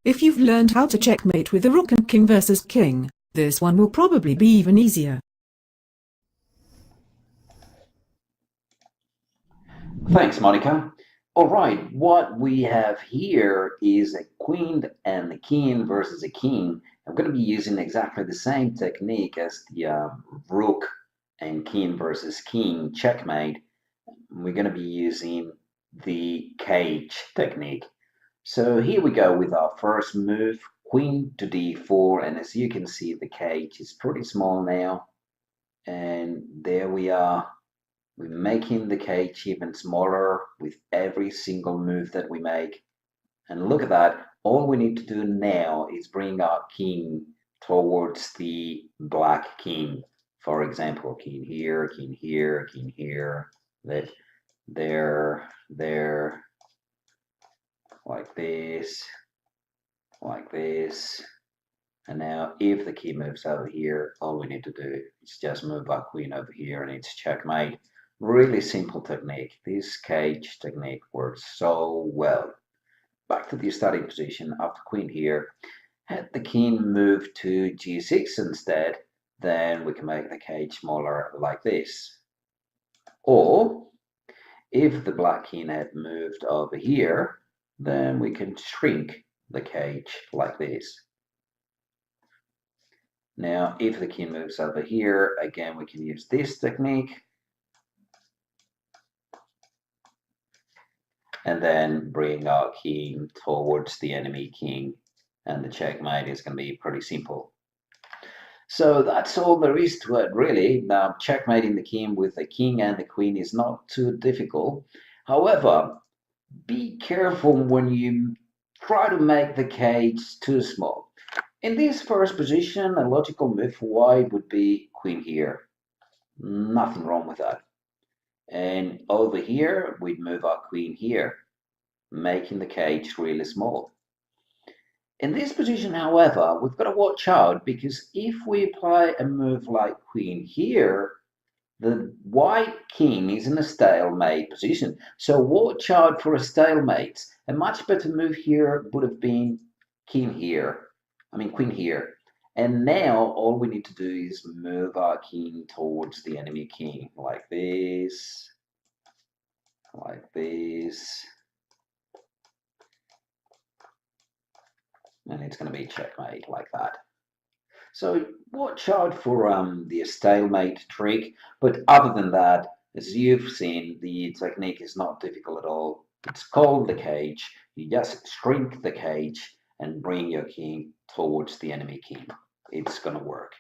If you've learned how to checkmate with a rook and king versus king, this one will probably be even easier. Thanks, Monica. All right, what we have here is a queen and a king versus a king. I'm going to be using exactly the same technique as the rook and king versus king checkmate. We're going to be using the cage technique. So here we go with our first move, queen to d4, and as you can see, the cage is pretty small now. And there we are. We're making the cage even smaller with every single move that we make. And look at that. All we need to do now is bring our king towards the black king. For example, king here, king here, king here. That there, like this, like this. And now if the king moves over here, all we need to do is just move our queen over here and it's checkmate. Really simple technique. This cage technique works so well. Back to the starting position after queen here. Had the king move to g6 instead, then we can make the cage smaller like this. Or if the black king had moved over here, then we can shrink the cage like this. Now, if the king moves over here, again, we can use this technique. And then bring our king towards the enemy king. And the checkmate is going to be pretty simple. So that's all there is to it, really. Now, checkmating the king with the king and the queen is not too difficult. However, be careful when you try to make the cage too small. In this first position, a logical move for white would be queen here. Nothing wrong with that. And over here, we'd move our queen here, making the cage really small. In this position, however, we've got to watch out because if we apply a move like queen here, the white king is in a stalemate position. So watch out for a stalemate. A much better move here would have been queen here. Queen here. And now all we need to do is move our king towards the enemy king like this, like this. And it's going to be checkmate like that. So watch out for the stalemate trick, but other than that, as you've seen, the technique is not difficult at all. It's called the cage. You just shrink the cage and bring your king towards the enemy king. It's going to work.